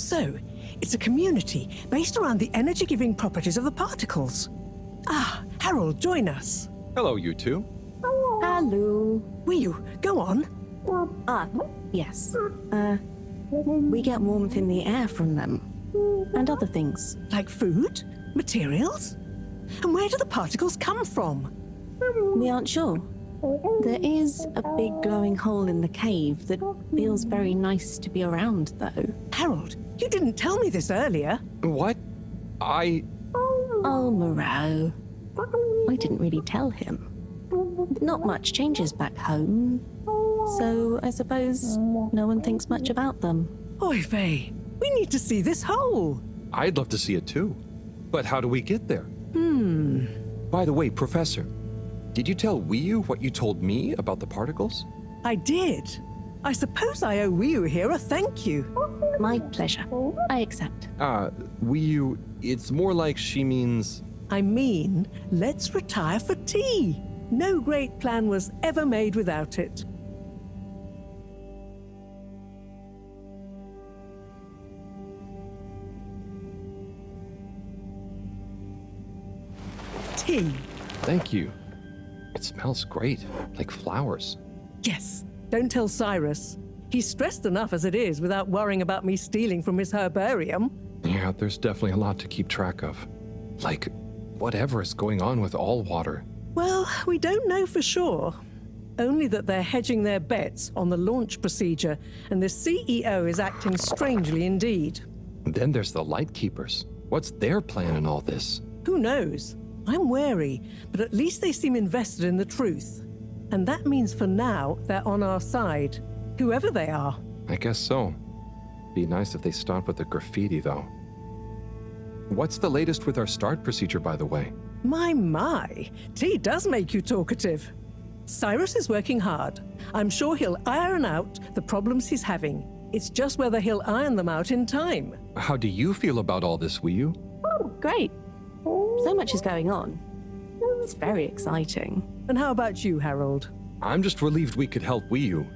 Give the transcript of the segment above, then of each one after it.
So, it's a community based around the energy-giving properties of the particles. Ah, Harold, join us. Hello, you two. Hello. Wiyu, go on. Yes. We get warmth in the air from them. And other things. Like food? Materials? And where do the particles come from? We aren't sure. There is a big glowing hole in the cave that feels very nice to be around, though. Harold, you didn't tell me this earlier. What? Oh, Mareaux. I didn't really tell him. Not much changes back home, so I suppose no one thinks much about them. Oy vey, we need to see this hole. I'd love to see it too. But how do we get there? By the way, Professor, did you tell Wiyu what you told me about the particles? I did. I suppose I owe Wiyu here a thank you. My pleasure. I accept. Wiyu, it's more like she means... I mean, let's retire for tea. No great plan was ever made without it. Tea. Thank you. It smells great, like flowers. Yes, don't tell Cyrus. He's stressed enough as it is without worrying about me stealing from his herbarium. Yeah, there's definitely a lot to keep track of. Like, whatever is going on with all water. Well, we don't know for sure. Only that they're hedging their bets on the launch procedure, and the CEO is acting strangely indeed. Then there's the Lightkeepers. What's their plan in all this? Who knows? I'm wary, but at least they seem invested in the truth. And that means for now, they're on our side, whoever they are. I guess so. Be nice if they stopped with the graffiti, though. What's the latest with our start procedure, by the way? My, tea does make you talkative. Cyrus is working hard. I'm sure he'll iron out the problems he's having. It's just whether he'll iron them out in time. How do you feel about all this, Wiyu? Great. So much is going on. It's very exciting. And how about you, Harold? I'm just relieved we could help Wiyu.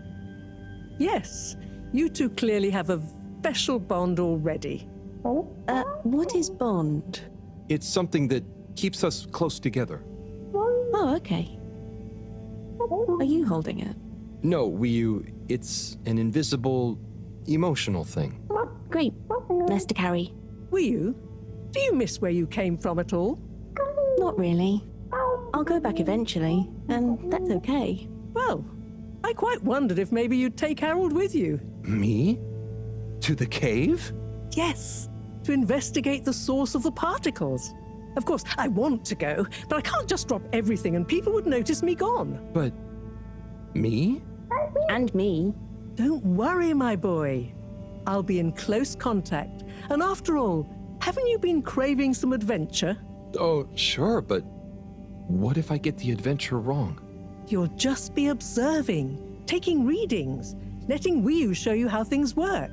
Yes, you two clearly have a special bond already. What is bond? It's something that keeps us close together. Oh, okay. Are you holding it? No, Wiyu, it's an invisible, emotional thing. Great. Less to carry. Wiyu, do you miss where you came from at all? Not really. I'll go back eventually, and that's okay. Well, I quite wondered if maybe you'd take Harold with you. Me? To the cave? Yes, to investigate the source of the particles. Of course, I want to go, but I can't just drop everything and people would notice me gone. But... me? And me. Don't worry, my boy. I'll be in close contact. And after all, haven't you been craving some adventure? Oh, sure, but what if I get the adventure wrong? You'll just be observing, taking readings, letting Wiyu show you how things work.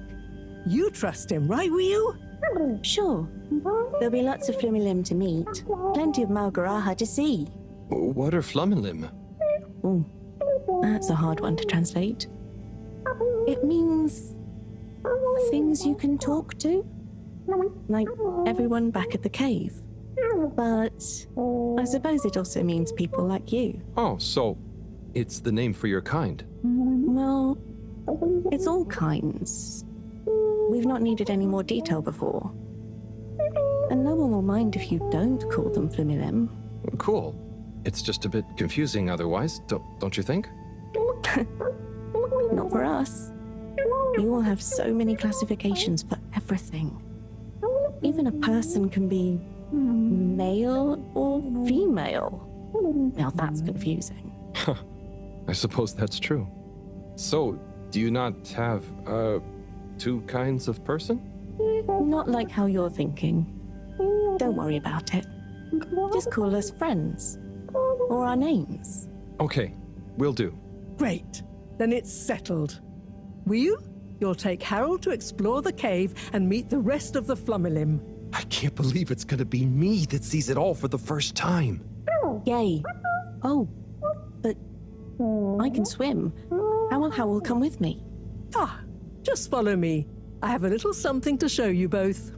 You trust him, right, Wiyu? Sure. There'll be lots of Flumilim to meet. Plenty of Malgaraha to see. What are Flumilim? Oh, that's a hard one to translate. It means things you can talk to. Like everyone back at the cave. But I suppose it also means people like you. Oh, so it's the name for your kind. Well, it's all kinds. We've not needed any more detail before. And no one will mind if you don't call them Flumilim. Cool. It's just a bit confusing otherwise, don't you think? Not for us. You all have so many classifications for everything. Even a person can be male or female. Now that's confusing. I suppose that's true. So, do you not have, two kinds of person? Not like how you're thinking. Don't worry about it. Just call us friends. Or our names. Okay, will do. Great. Then it's settled. Wiyu, you'll take Harold to explore the cave and meet the rest of the Flumilim. I can't believe it's gonna be me that sees it all for the first time. Yay. Oh, but I can swim. How will come with me? Ah, just follow me. I have a little something to show you both.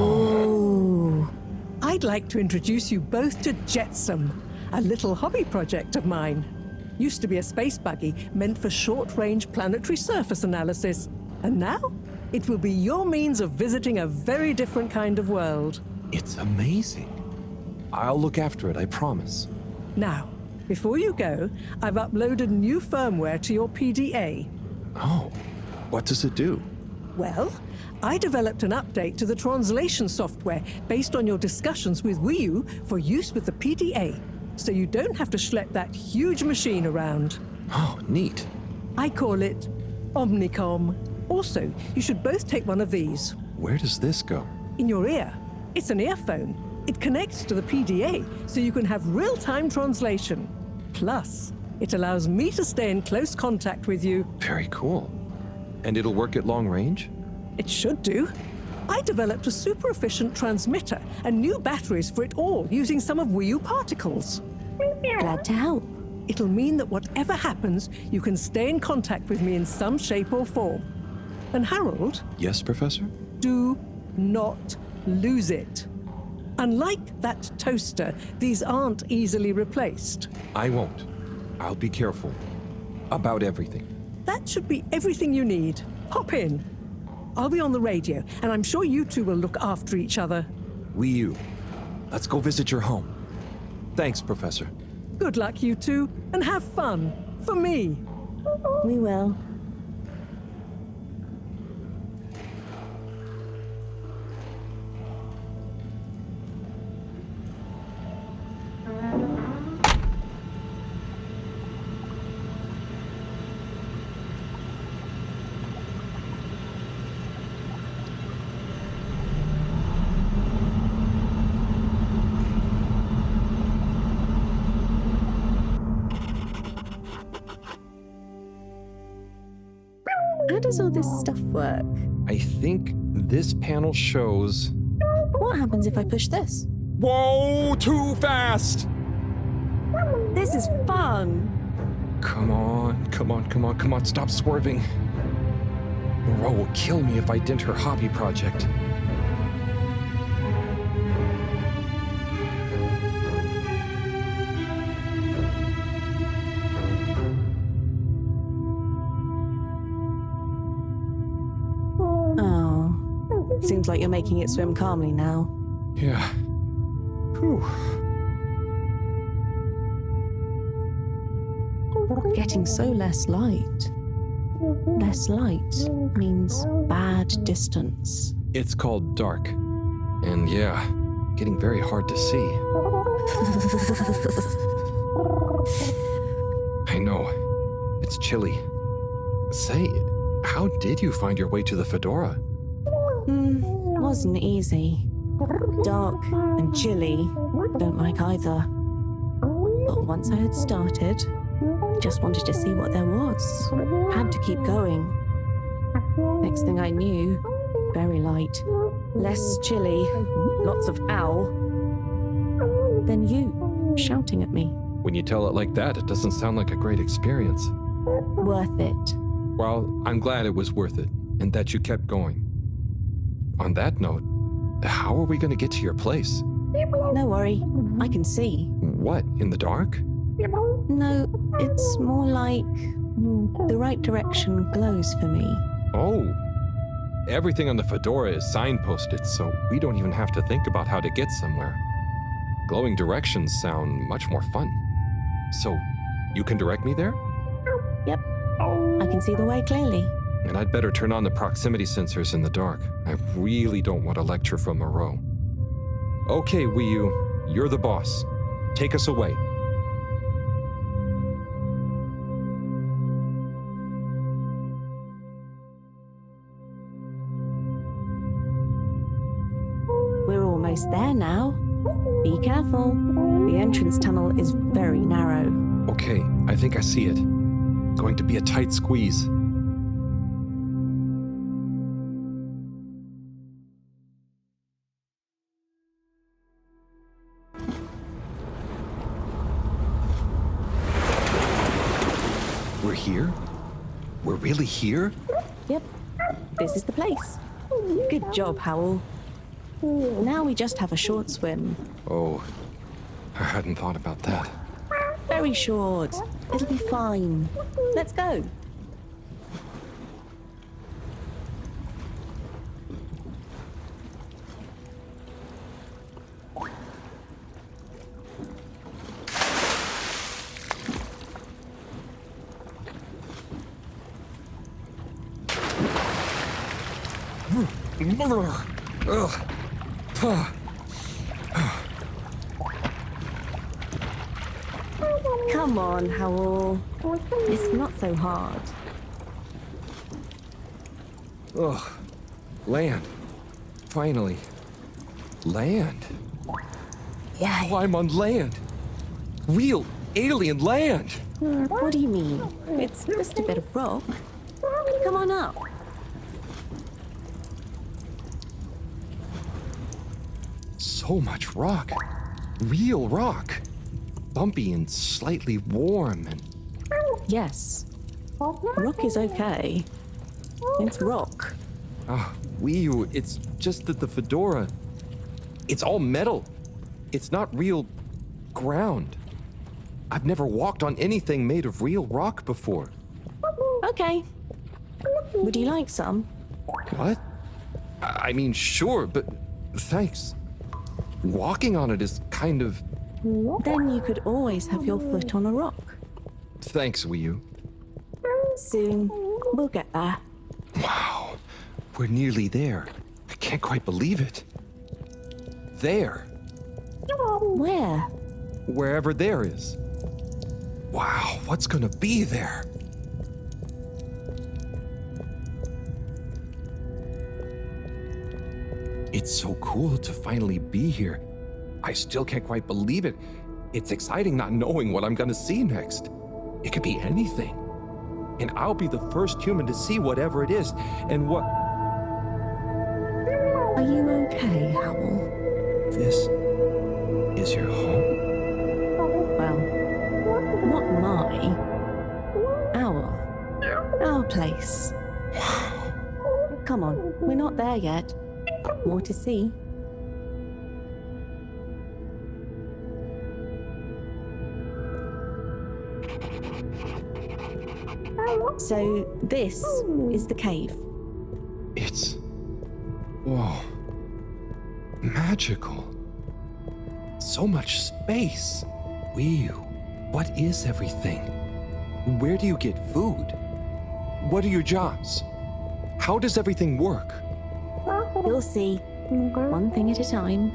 Oh. I'd like to introduce you both to Jetsam, a little hobby project of mine. Used to be a space buggy meant for short-range planetary surface analysis, and now it will be your means of visiting a very different kind of world. It's amazing. I'll look after it, I promise. Now, before you go, I've uploaded new firmware to your PDA. Oh, what does it do? Well, I developed an update to the translation software based on your discussions with Wii U for use with the PDA, so you don't have to schlep that huge machine around. Oh, neat. I call it Omnicom. Also, you should both take one of these. Where does this go? In your ear. It's an earphone. It connects to the PDA, so you can have real-time translation. Plus, it allows me to stay in close contact with you. Very cool. And it'll work at long range? It should do. I developed a super efficient transmitter and new batteries for it all using some of Wii U particles. Glad to help. It'll mean that whatever happens, you can stay in contact with me in some shape or form. And Harold, Yes, Professor? do not lose it. Unlike that toaster, these aren't easily replaced. I won't. I'll be careful. About everything. That should be everything you need. Hop in. I'll be on the radio, and I'm sure you two will look after each other. Wii U, let's go visit your home. Thanks, Professor. Good luck, you two, and have fun. For me. We will. How does all this stuff work? I think this panel shows... What happens if I push this? Whoa, too fast! This is fun! Come on, come on, come on, come on, stop swerving. Mareaux will kill me if I dent her hobby project. Oh. Seems like you're making it swim calmly now. Yeah. Whew. Getting so less light. Less light means bad distance. It's called dark. And yeah, getting very hard to see. I know. It's chilly. Say, how did you find your way to the FEDORA? Wasn't easy. Dark and chilly. Don't like either. But once I had started, Just wanted to see what there was. Had to keep going. Next thing I knew, very light, less chilly, lots of owl. Then you, shouting at me. When you tell it like that, it doesn't sound like a great experience. Worth it. Well, I'm glad it was worth it, and that you kept going. On that note, how are we going to get to your place? No worry, I can see. What, in the dark? No, it's more like the right direction glows for me. Oh. Everything on the Fedora is signposted, so we don't even have to think about how to get somewhere. Glowing directions sound much more fun. So, you can direct me there? Yep, I can see the way clearly. And I'd better turn on the proximity sensors in the dark. I really don't want a lecture from Mareaux. Okay, Wiyu, you're the boss. Take us away. We're almost there now. Be careful. The entrance tunnel is very narrow. Okay, I think I see it. Going to be a tight squeeze. We're here? We're really here? Yep, this is the place. Good job, Howl. Now we just have a short swim. Oh, I hadn't thought about that. Very short. It'll be fine. Let's go. Come on, Howl. It's not so hard. Ugh. Land. Finally. Land. Yeah. Wow, I'm on land. Real alien land. What do you mean? It's just a bit of rock. Come on up. So much rock. Real rock. Bumpy and slightly warm and... Yes. Rock is okay. It's rock. Ah, Wiyu, it's just that the Fedora... It's all metal. It's not real ground. I've never walked on anything made of real rock before. Okay. Would you like some? What? I mean, sure, but thanks. Walking on it is kind of... Then you could always have your foot on a rock. Thanks, Wiyu. Soon, we'll get there. Wow, we're nearly there. I can't quite believe it. There. Where? Wherever there is. Wow, what's gonna be there? It's so cool to finally be here. I still can't quite believe it. It's exciting not knowing what I'm gonna see next. It could be anything. And I'll be the first human to see whatever it is. And what... Are you okay, Howl? This is your home? Well, not our place. Come on, we're not there yet. More to see. So, this is the cave. It's... whoa. Magical. So much space. Whew. What is everything? Where do you get food? What are your jobs? How does everything work? You'll see. One thing at a time.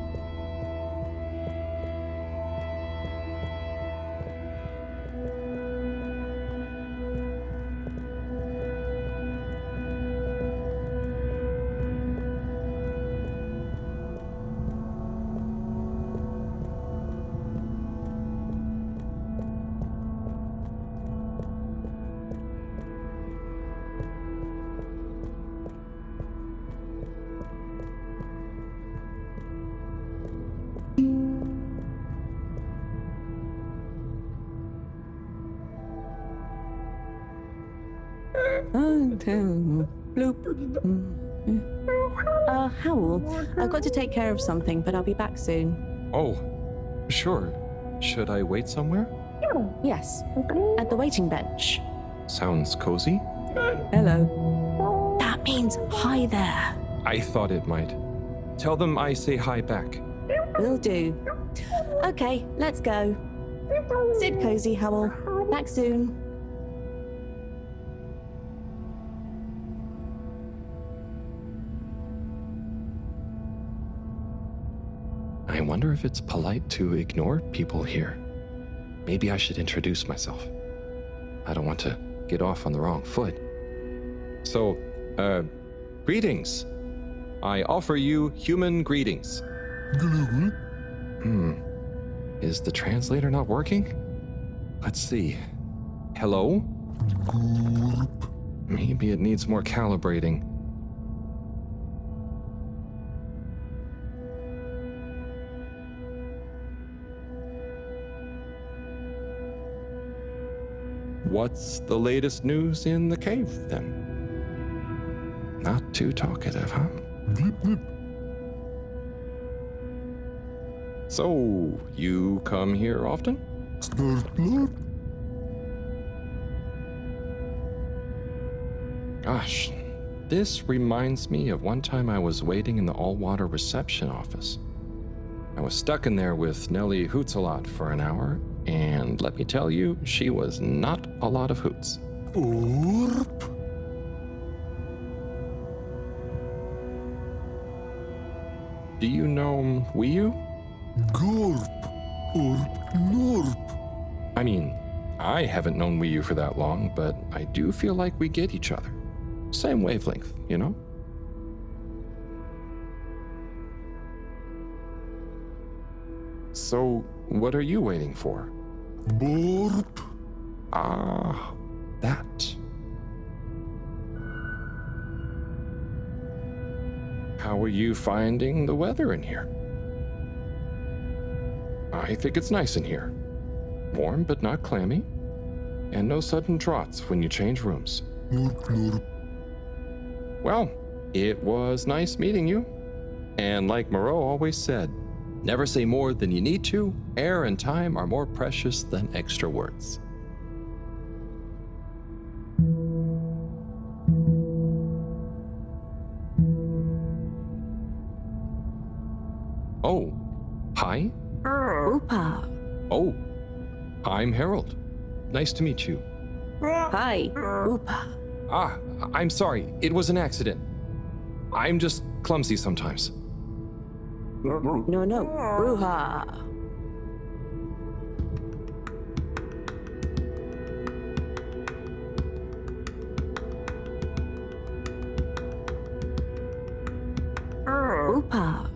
Bloop. Howell, I've got to take care of something, but I'll be back soon. Oh, sure. Should I wait somewhere? Yes, at the waiting bench. Sounds cozy. Hello. That means hi there. I thought it might. Tell them I say hi back. Will do. Okay, let's go. Sit cozy, Howell. Back soon. I wonder if it's polite to ignore people here. Maybe I should introduce myself. I don't want to get off on the wrong foot. So, greetings. I offer you human greetings. Is the translator not working? Let's see. Hello? Maybe it needs more calibrating. What's the latest news in the cave, then? Not too talkative, huh? So, you come here often? Gosh, this reminds me of one time I was waiting in the all-water reception office. I was stuck in there with Nellie Hoots-a-lot for an hour, and let me tell you, she was not a lot of hoots. Do you know Wii-U? I mean, I haven't known Wii-U for that long, but I do feel like we get each other. Same wavelength, you know? So, what are you waiting for? Ah, that. How are you finding the weather in here? I think it's nice in here. Warm but not clammy. And no sudden draughts when you change rooms. Well, it was nice meeting you. And like Mareaux always said, never say more than you need to. Air and time are more precious than extra words. Oh, hi. Oopa. Oh, I'm Harold. Nice to meet you. Hi. Oopa. Ah, I'm sorry. It was an accident. I'm just clumsy sometimes. No. Bruha. Oopa.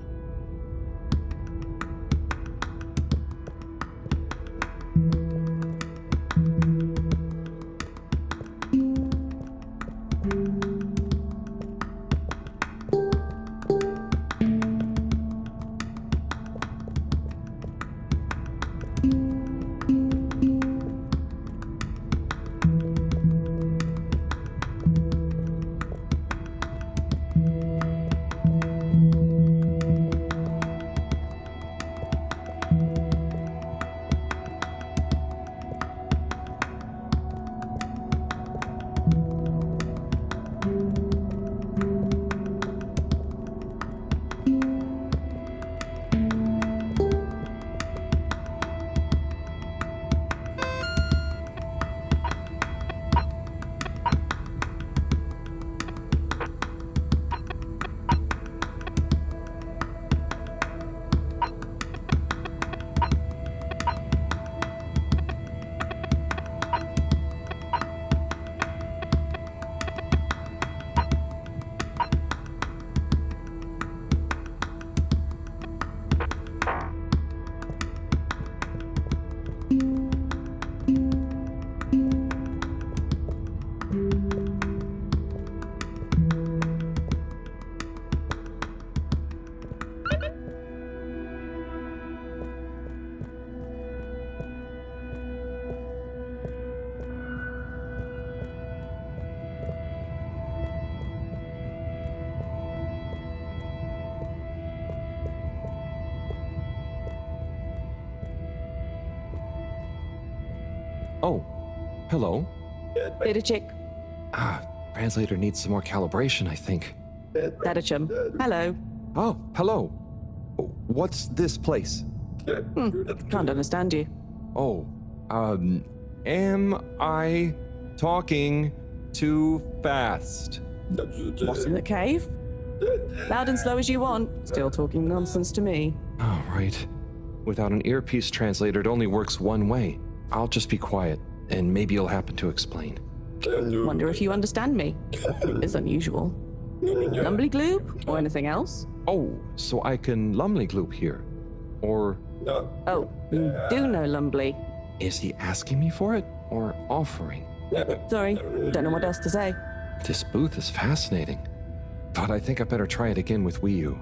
Oh, hello. Beta chick. Translator needs some more calibration, I think. Dadachum. Hello. Oh, hello. What's this place? Can't understand you. Oh, am I talking too fast? What, in the cave? Loud and slow as you want. Still talking nonsense to me. Oh, right. Without an earpiece translator, it only works one way. I'll just be quiet, and maybe you'll happen to explain. Wonder if you understand me. It's unusual. Lumbly gloob? Or anything else? Oh, so I can lumley gloop here. Or Oh, you do know Lumbly. is he asking me for it, or offering? Sorry, don't know what else to say. This booth is fascinating, but I think I better try it again with Wii U.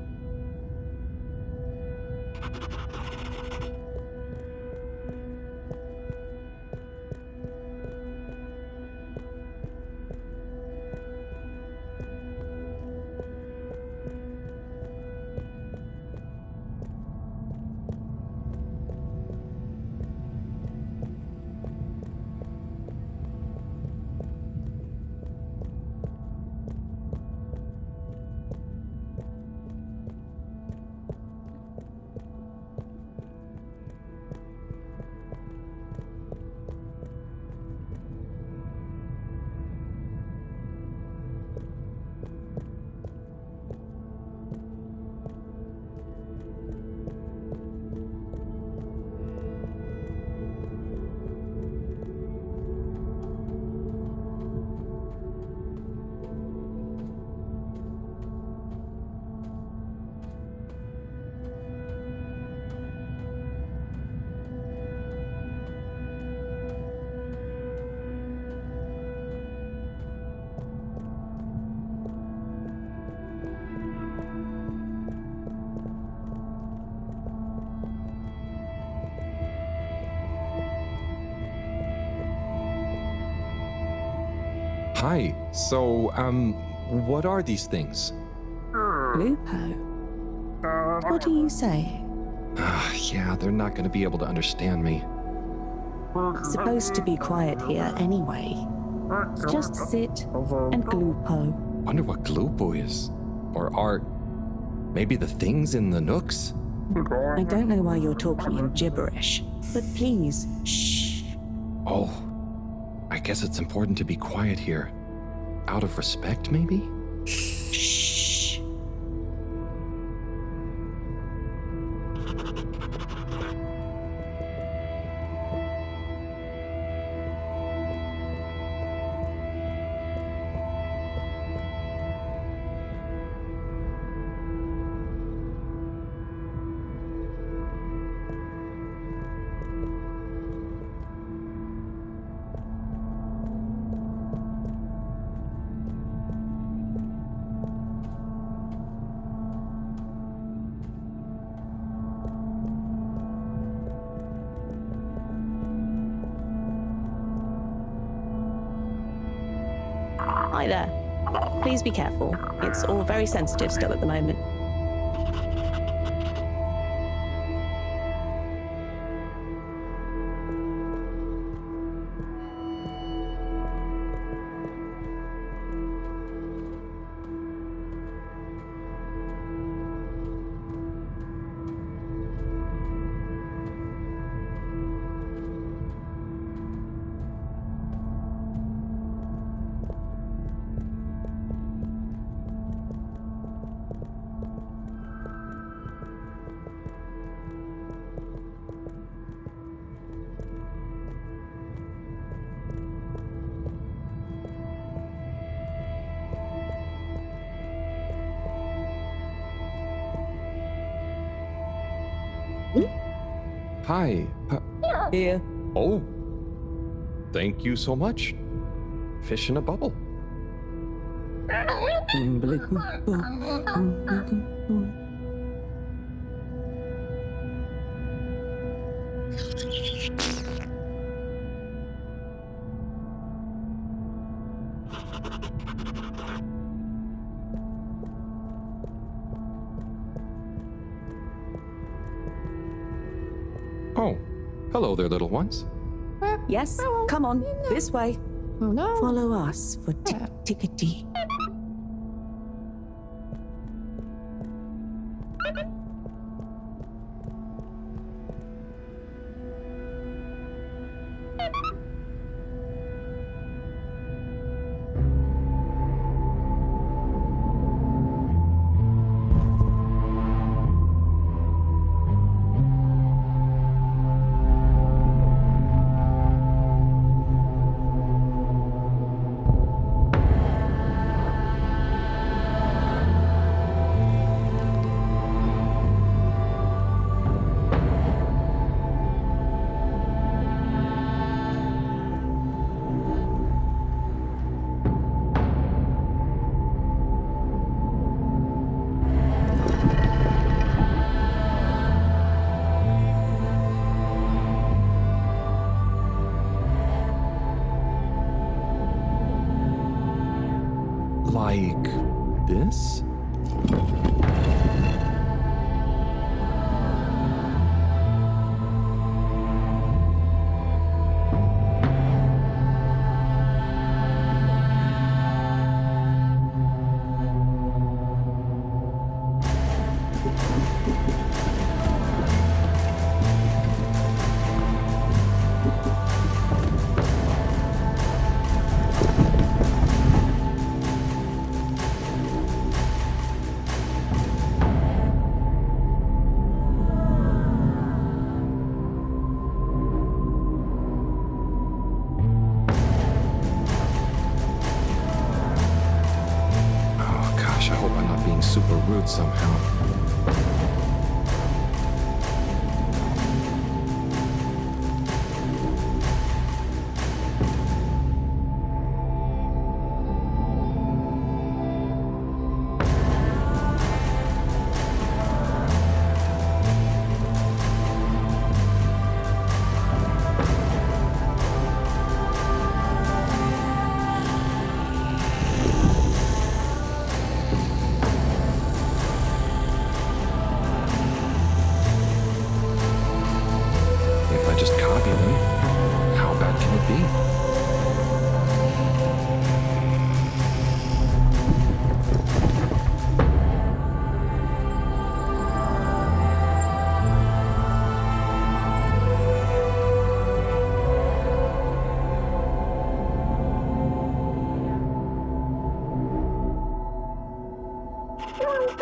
Hi, so, what are these things? Lupo. What are you saying? Yeah, they're not gonna be able to understand me. Supposed to be quiet here anyway. Just sit and glupo. Wonder what Glupo is. Or art. Maybe the things in the nooks? I don't know why you're talking in gibberish, but please, shh. Oh, I guess it's important to be quiet here. Out of respect, maybe? Shh. Hi there. Please be careful. It's all very sensitive still at the moment. Hi. Here. Oh. Thank you so much. Fish in a bubble. Oh, hello there, little ones. Yes, come on, this way. Oh no. Follow us for tickety. Like this? Oh gosh, I hope I'm not being super rude somehow. If I just copy them, how bad can it be?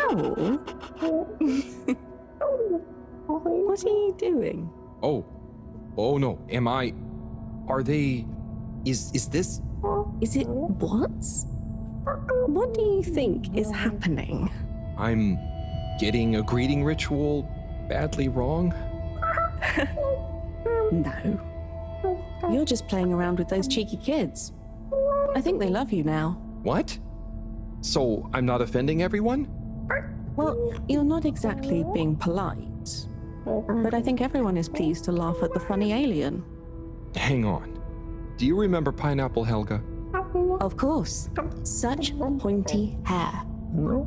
Oh. What are you doing? Oh no, are they, is this? Is it what? What do you think is happening? I'm getting a greeting ritual badly wrong? No. You're just playing around with those cheeky kids. I think they love you now. What? So I'm not offending everyone? Well, you're not exactly being polite, but I think everyone is pleased to laugh at the funny alien. Hang on. Do you remember Pineapple Helga? Of course. Such pointy hair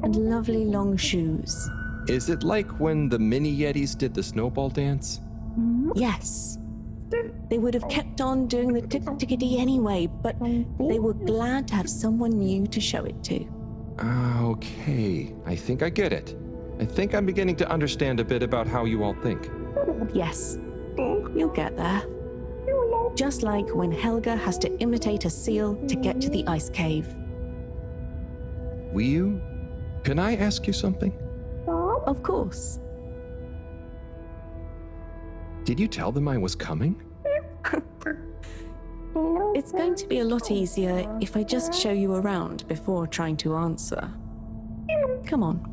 and lovely long shoes. Is it like when the mini Yetis did the snowball dance? Yes. They would have kept on doing the tickety anyway, but they were glad to have someone new to show it to. Okay, I think I get it. I think I'm beginning to understand a bit about how you all think. Yes, you'll get there. Just like when Helga has to imitate a seal to get to the ice cave. Can I ask you something? Of course. Did you tell them I was coming? It's going to be a lot easier if I just show you around before trying to answer. Come on.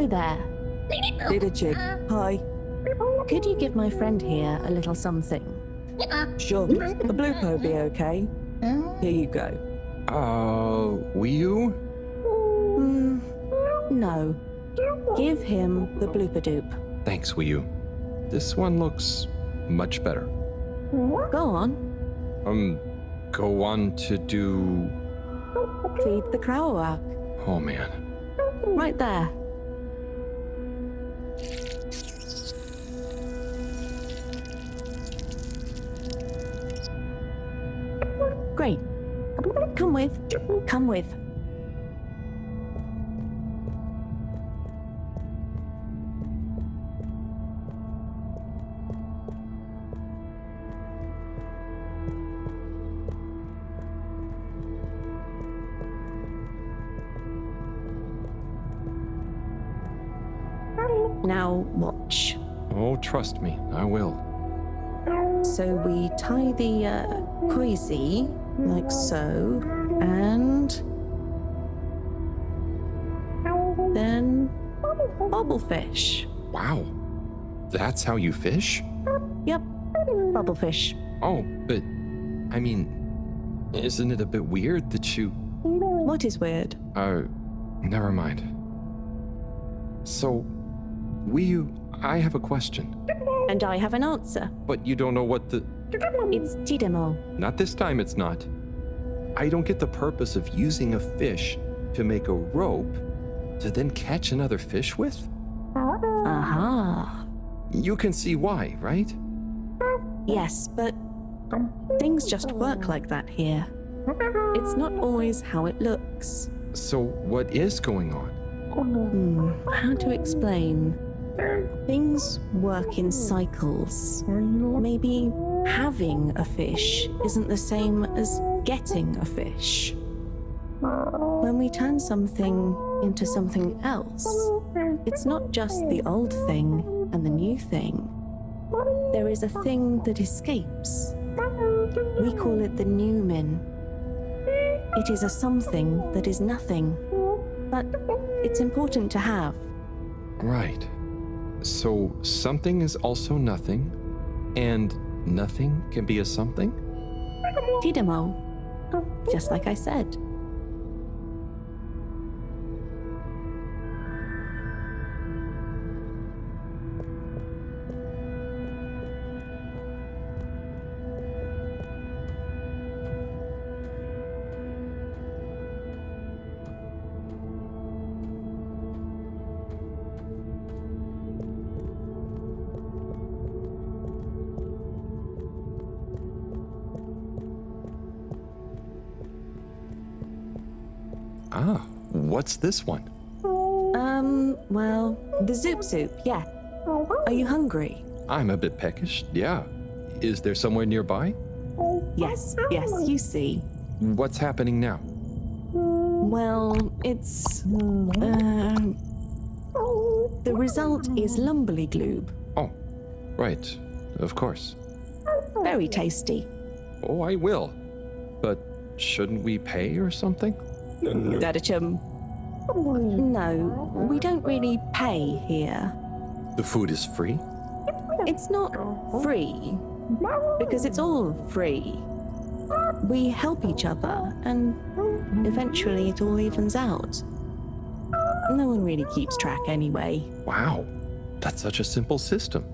Hello there. Didachig, hi. Could you give my friend here a little something? Sure, the blooper will be okay. Here you go. Will you? No. Give him the blooper doop. Thanks, Wiyu. This one looks much better. Go on. Go on to do... Feed the crowak. Oh, man. Right there. Great. Come with. Come with. Now watch. Oh, trust me, I will. So we tie the koizi like so, and then bobblefish. Wow. That's how you fish? Yep, bobblefish. Oh, but, I mean, isn't it a bit weird that you... What is weird? Never mind. So, Wiyu, I have a question. And I have an answer. But you don't know what the... It's tidemo. Not this time, it's not. I don't get the purpose of using a fish to make a rope to then catch another fish with? Aha. You can see why, right? Yes, but things just work like that here. It's not always how it looks. So, what is going on? How to explain? Things work in cycles. Maybe having a fish isn't the same as getting a fish. When we turn something into something else, it's not just the old thing and the new thing. There is a thing that escapes. We call it the numen. It is a something that is nothing, but it's important to have. Right. So, something is also nothing, and nothing can be a something? Tidemo. Just like I said. Ah, what's this one? Well, the zoop soup, yeah. Are you hungry? I'm a bit peckish, yeah. Is there somewhere nearby? Yes, you see. What's happening now? Well, it's... the result is lumberly gloob. Oh, right, of course. Very tasty. Oh, I will. But shouldn't we pay or something? Dadachum. No, we don't really pay here. The food is free? It's not free, because it's all free. We help each other, and eventually it all evens out. No one really keeps track anyway. Wow, that's such a simple system.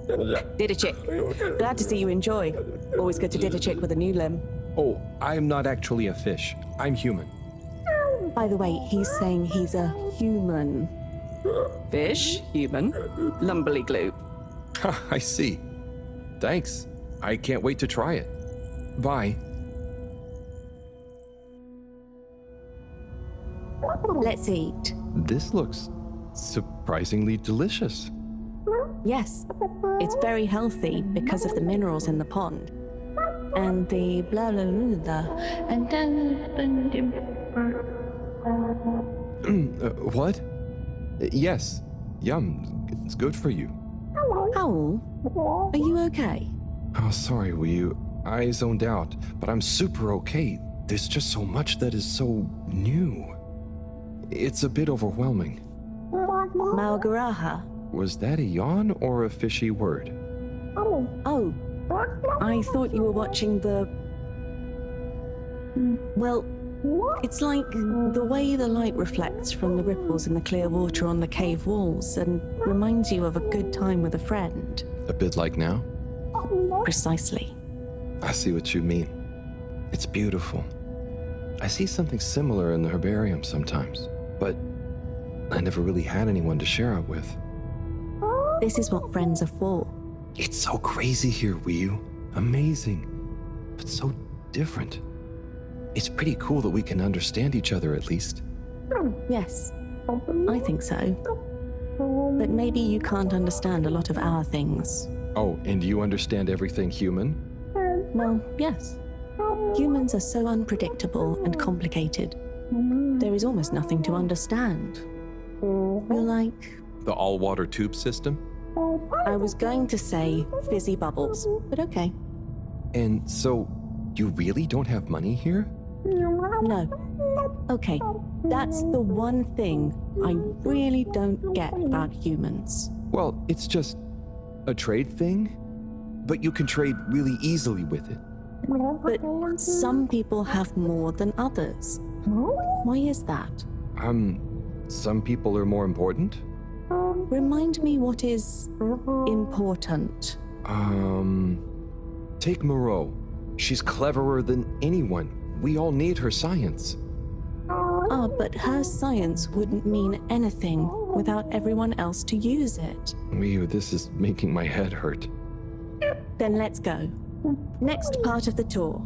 Didachik. Glad to see you enjoy. Always good to didachik with a new limb. Oh, I'm not actually a fish. I'm human. By the way, he's saying he's a human. Fish, human, lumberly glue. I see. Thanks. I can't wait to try it. Bye. Let's eat. This looks surprisingly delicious. Yes, it's very healthy because of the minerals in the pond. And the blah blah blah blah. And then... What? Yes. Yum. It's good for you. Howl, are you okay? Oh, sorry, Wiyu. I zoned out, but I'm super okay. There's just so much that is so new. It's a bit overwhelming. Malgaraha. Was that a yawn or a fishy word? Oh, I thought you were watching the... Well, it's like the way the light reflects from the ripples in the clear water on the cave walls and reminds you of a good time with a friend. A bit like now? Precisely. I see what you mean. It's beautiful. I see something similar in the herbarium sometimes, but I never really had anyone to share it with. This is what friends are for. It's so crazy here, Wiyu. Amazing, but so different. It's pretty cool that we can understand each other at least. Yes, I think so. But maybe you can't understand a lot of our things. Oh, and you understand everything human? Well, yes. Humans are so unpredictable and complicated. There is almost nothing to understand. You're like... The all-water tube system? I was going to say fizzy bubbles, but okay. And so, you really don't have money here? No. Okay, that's the one thing I really don't get about humans. Well, it's just a trade thing, but you can trade really easily with it. But some people have more than others. Why is that? Some people are more important? Remind me what is important. Take Mareaux. She's cleverer than anyone. We all need her science. Ah, but her science wouldn't mean anything without everyone else to use it. Wiyu, this is making my head hurt. Then let's go. Next part of the tour.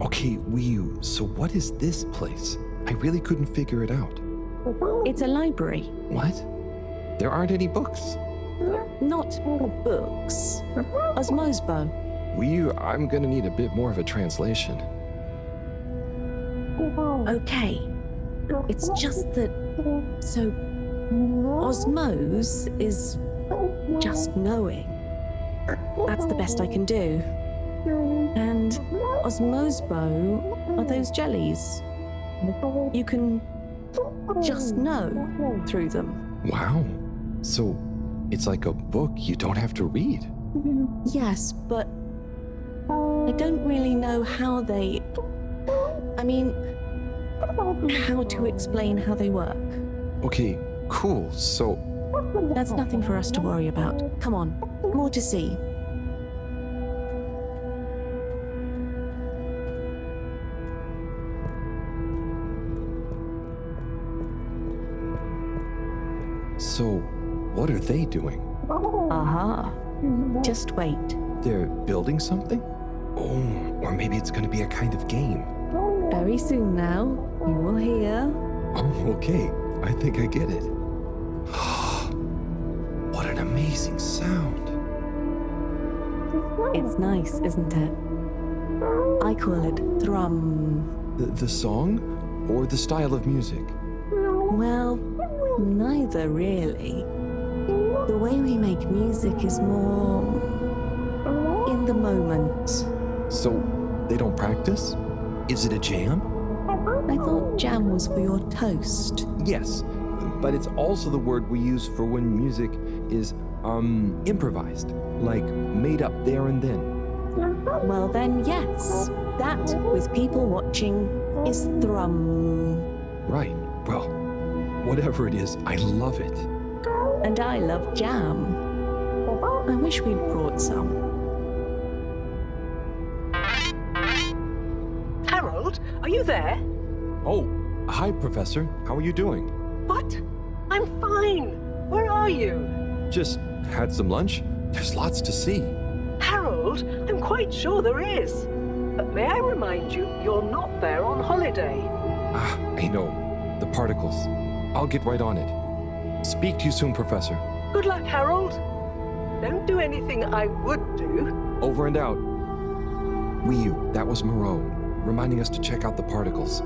Okay, Wiyu, so what is this place? I really couldn't figure it out. It's a library. What? There aren't any books. Not books. Osmosbo. Wiyu, I'm gonna need a bit more of a translation. Okay. It's just that... So... Osmose is... just knowing. That's the best I can do. And Osmosbo are those jellies. You can just know through them. Wow. So, it's like a book you don't have to read. Yes, but I don't really know how they... I mean, how to explain how they work. Okay, cool. So, That's nothing for us to worry about. Come on, more to see. so what are they doing? Aha. Just wait. They're building something? Oh, or maybe it's gonna be a kind of game. Very soon now, you will hear. Oh, okay. I think I get it. What an amazing sound. It's nice, isn't it? I call it thrum. The song or the style of music? Well, neither really. The way we make music is more in the moment. So, they don't practice? Is it a jam? I thought jam was for your toast. Yes, but it's also the word we use for when music is, improvised, like made up there and then. Well then, yes. That, with people watching, is thrum. Right, well, whatever it is, I love it. And I love jam. I wish we'd brought some. Harold, are you there? Oh, hi, Professor. How are you doing? What? I'm fine. Where are you? Just had some lunch. There's lots to see. Harold, I'm quite sure there is. But may I remind you, you're not there on holiday. Ah, I know. The particles. I'll get right on it. Speak to you soon, Professor. Good luck, Harold. Don't do anything I would do. Over and out. You, that was Mareaux, reminding us to check out the particles.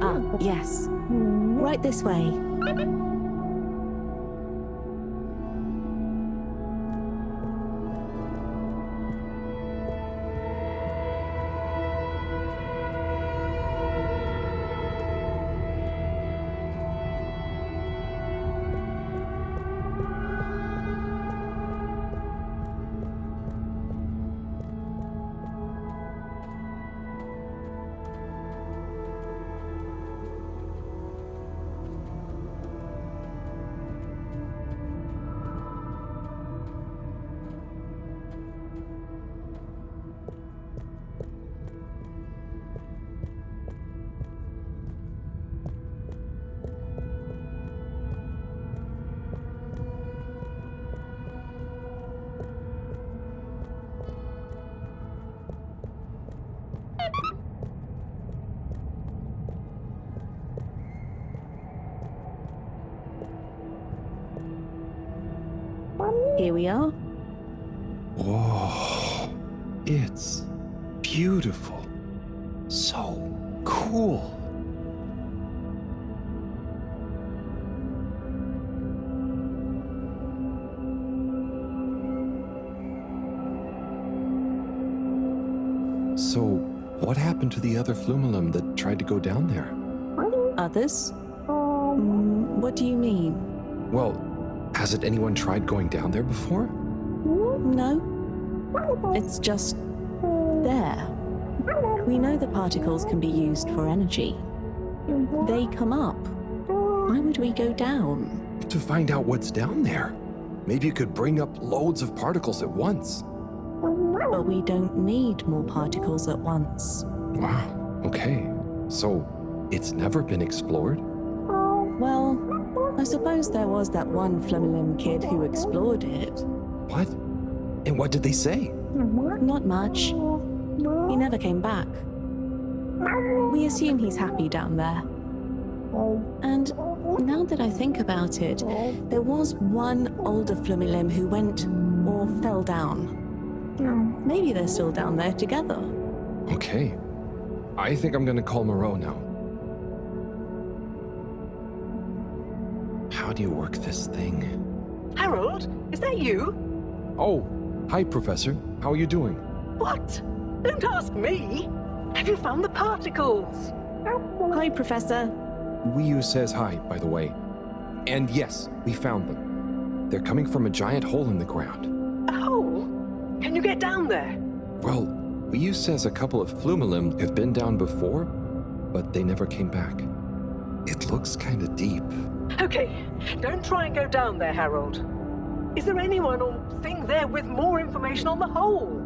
Ah, yes. Right this way. Here we are. Whoa, it's beautiful. So cool. So, what happened to the other flumelum that tried to go down there? Others? What do you mean? Well, hasn't anyone tried going down there before? No. It's just there. We know the particles can be used for energy. They come up. Why would we go down? To find out what's down there. Maybe you could bring up loads of particles at once. But we don't need more particles at once. Wow, okay. So, it's never been explored? Well, I suppose there was that one Flumilim kid who explored it. What? And what did they say? Not much. He never came back. We assume he's happy down there. And now that I think about it, there was one older Flumilim who went or fell down. Maybe they're still down there together. Okay. I think I'm gonna call Mareaux now. How do you work this thing? Harold, is that you? Oh, hi, Professor. How are you doing? What? Don't ask me. Have you found the particles? Hi, Professor. Wiyu says hi, by the way. And yes, we found them. They're coming from a giant hole in the ground. Oh, can you get down there? Well, Wiyu says a couple of flumilim have been down before, but they never came back. It looks kind of deep. Okay, don't try and go down there, Harold. Is there anyone or thing there with more information on the hole?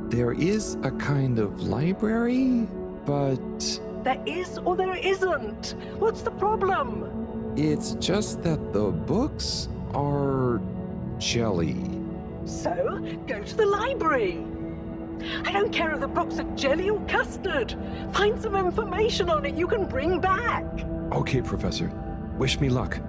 There is a kind of library, but There is or there isn't. What's the problem? it's just that the books are jelly. So, go to the library. I don't care if the books are jelly or custard. Find some information on it you can bring back. Okay, Professor. Wish me luck.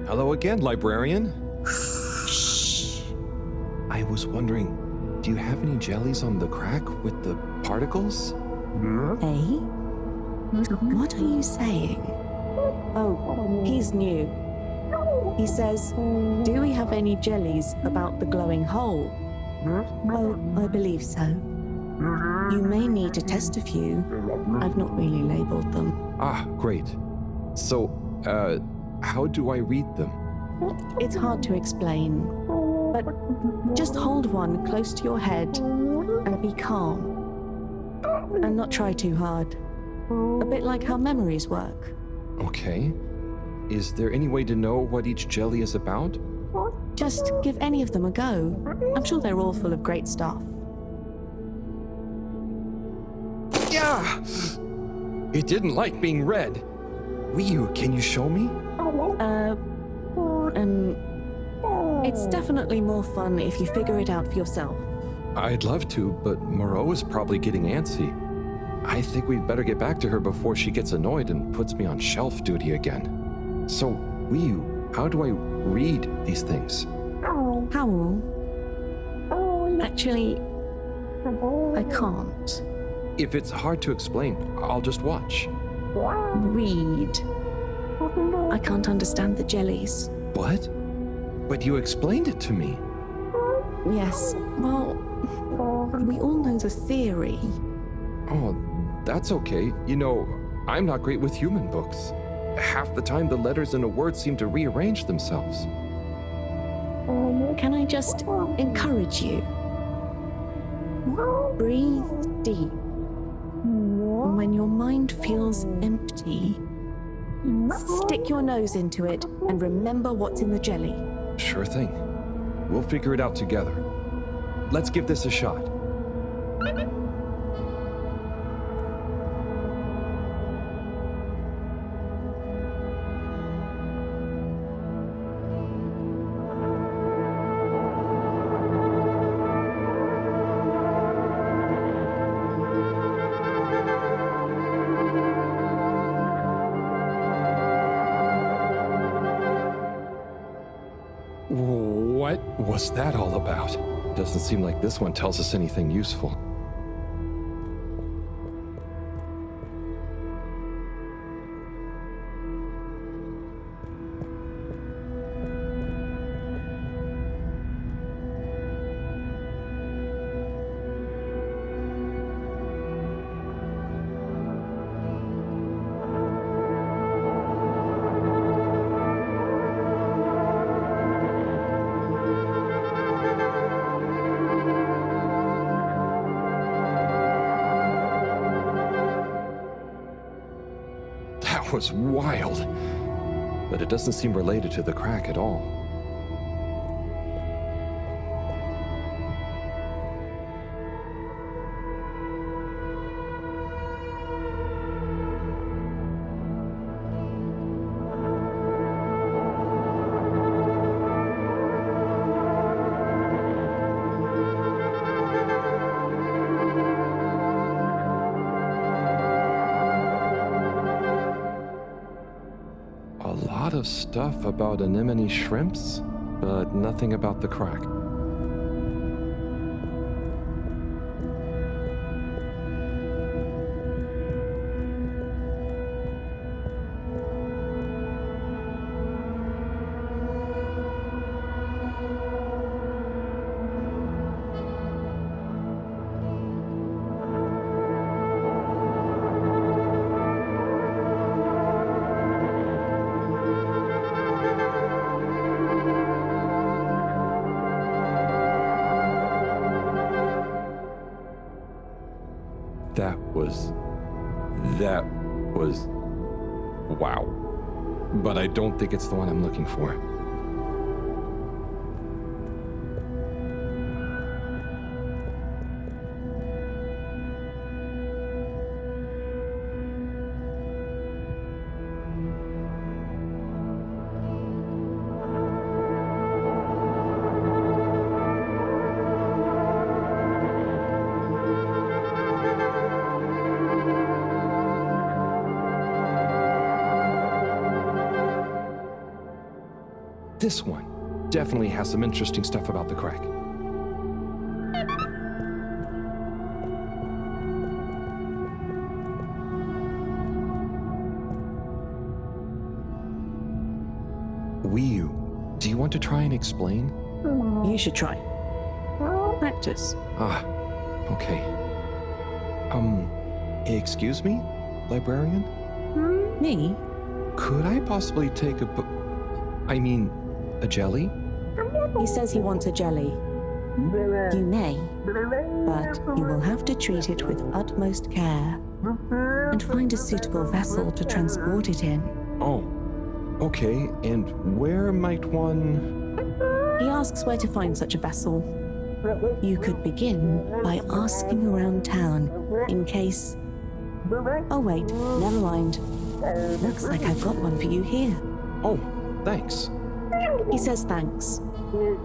Hello again, librarian. Shh. I was wondering, do you have any jellies on the crack with the particles? Eh? What are you saying? Oh, he's new. He says, Do we have any jellies about the glowing hole? oh, I believe so. You may need to test a few. I've not really labeled them. Ah, great. So, how do I read them? It's hard to explain, but just hold one close to your head and be calm. And not try too hard. A bit like how memories work. Okay. Is there any way to know what each jelly is about? Just give any of them a go. I'm sure they're all full of great stuff. Yeah! It didn't like being read. Wii, can you show me? It's definitely more fun if you figure it out for yourself. I'd love to, but Mareaux is probably getting antsy. I think we'd better get back to her before she gets annoyed and puts me on shelf duty again. So, Wii, how do I read these things? Howell? Actually, I can't. If it's hard to explain, I'll just watch. Read. I can't understand the jellies. What? But you explained it to me. Yes, well, we all know the theory. Oh, that's okay. You know, I'm not great with human books. Half the time the letters in a word seem to rearrange themselves. Can I just encourage you? Breathe deep. When your mind feels empty, stick your nose into it and remember what's in the jelly. Sure thing. We'll figure it out together. Let's give this a shot. What was that all about? Doesn't seem like this one tells us anything useful. That was wild, but it doesn't seem related to the crack at all. A lot of stuff about anemone shrimps, but nothing about the crack. That was wow. But I don't think it's the one I'm looking for. This one definitely has some interesting stuff about the crack. Do you want to try and explain? You should try. Practice. Ah, okay. Excuse me, librarian? Me? Could I possibly take a jelly? He says he wants a jelly. You may, but you will have to treat it with utmost care and find a suitable vessel to transport it in. Oh, okay, and where might one... He asks where to find such a vessel. You could begin by asking around town in case... Oh wait, never mind. Looks like I've got one for you here. Oh, thanks. He says thanks.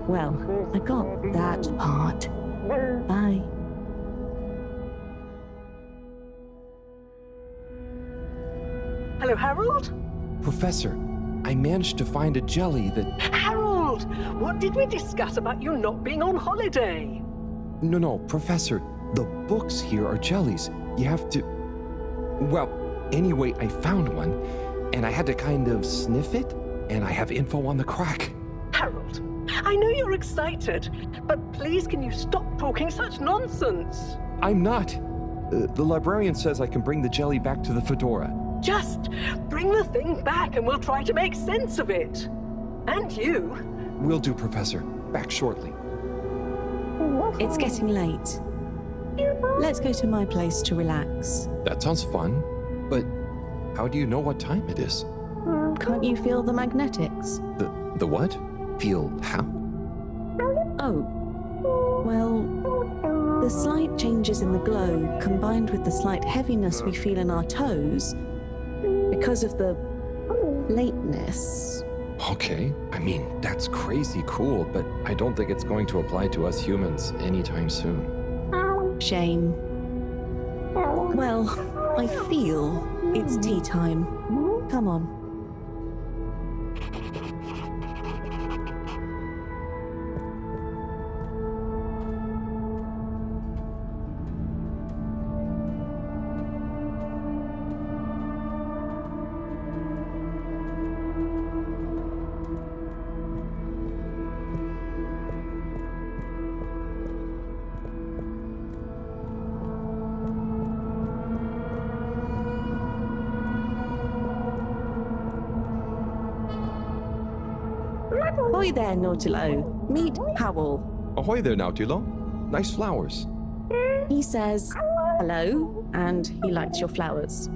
Well, I got that part. Bye. Hello, Harold? Professor, I managed to find a jelly that... Harold! What did we discuss about you not being on holiday? No, Professor, the books here are jellies. You have to... Well, anyway, I found one, and I had to kind of sniff it, and I have info on the crack. Harold, I know you're excited, but please can you stop talking such nonsense? I'm not. The librarian says I can bring the jelly back to the Fedora. Just bring the thing back and we'll try to make sense of it. And you. Will do, Professor. Back shortly. It's getting late. Let's go to my place to relax. That sounds fun, but how do you know what time it is? Can't you feel the magnetics? The what? Feel how? Oh, well, the slight changes in the glow combined with the slight heaviness we feel in our toes because of the lateness. Okay, I mean, that's crazy cool, but I don't think it's going to apply to us humans anytime soon. Shame. Well, I feel it's tea time. Come on. Ahoy there, Nautilo. Meet Howell. Ahoy there, Nautilo. Nice flowers. He says hello, and he likes your flowers.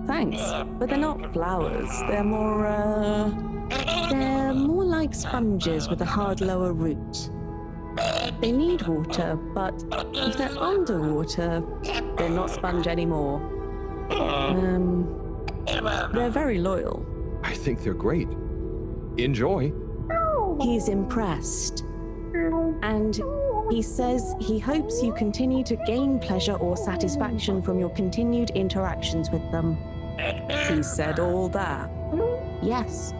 Thanks, but they're not flowers. They're more like sponges with a hard lower root. They need water, but if they're underwater, they're not sponge anymore. They're very loyal. I think they're great. Enjoy. He's impressed. And he says he hopes you continue to gain pleasure or satisfaction from your continued interactions with them. He said all that. Yes.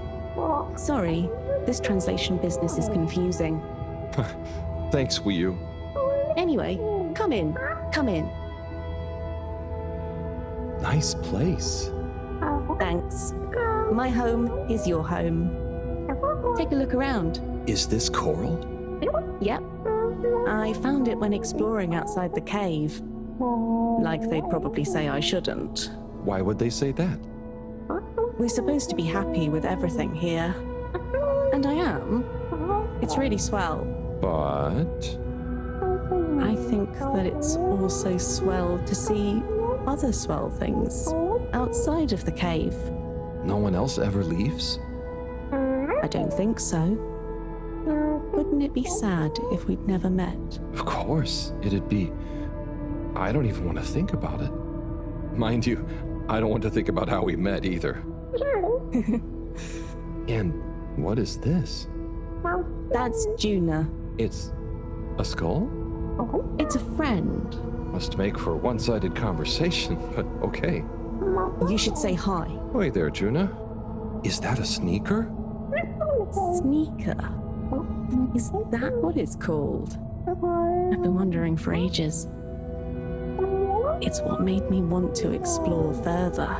Sorry, this translation business is confusing. Thanks, Wiyu. Anyway, come in. Nice place. Thanks. My home is your home. Take a look around. Is this coral? Yep. I found it when exploring outside the cave. Like they'd probably say I shouldn't. Why would they say that? We're supposed to be happy with everything here. And I am. It's really swell. But... I think that it's also swell to see other swell things outside of the cave. No one else ever leaves? I don't think so. Wouldn't it be sad if we'd never met? Of course, it'd be... I don't even want to think about it. Mind you, I don't want to think about how we met either. And what is this? That's Juna. It's a skull? It's a friend. Must make for a one-sided conversation, but okay. You should say hi. Wait there, Juna. Is that a sneaker? Sneaker? Is that what it's called? I've been wondering for ages. It's what made me want to explore further.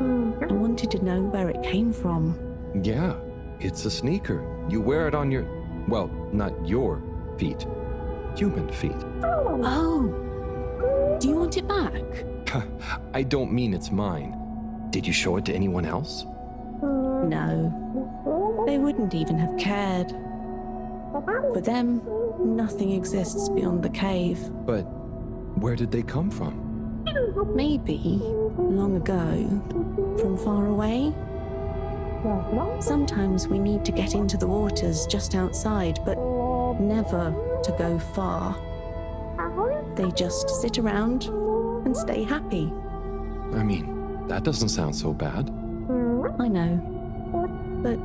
I wanted to know where it came from. Yeah, it's a sneaker. You wear it on your, well, not your feet, human feet. Oh! Do you want it back? I don't mean it's mine. Did you show it to anyone else? No. They wouldn't even have cared. For them, nothing exists beyond the cave. But where did they come from? Maybe, long ago, from far away. Sometimes we need to get into the waters just outside, but never to go far. They just sit around and stay happy. I mean, that doesn't sound so bad. I know. But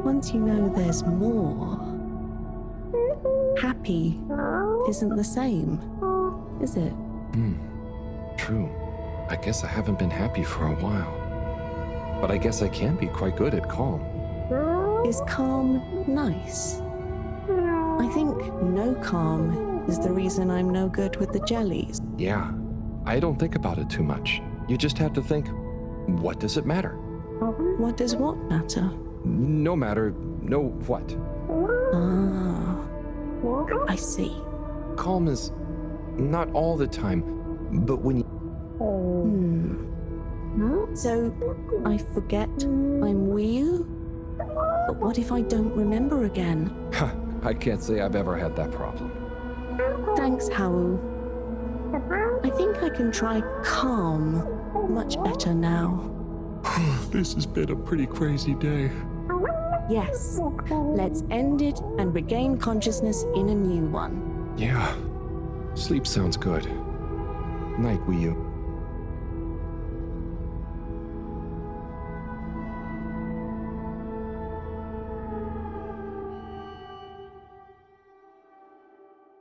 once you know there's more, happy isn't the same, is it? True. I guess I haven't been happy for a while. But I guess I can be quite good at calm. Is calm nice? I think no calm is the reason I'm no good with the jellies. Yeah, I don't think about it too much. You just have to think, what does it matter? What does what matter? No matter, no what. Ah, I see. Calm is not all the time, but when you... So, I forget I'm real? But what if I don't remember again? I can't say I've ever had that problem. Thanks, Howell. I think I can try calm much better now. This has been a pretty crazy day. Yes, let's end it and regain consciousness in a new one. Yeah, sleep sounds good. Night, Wii U.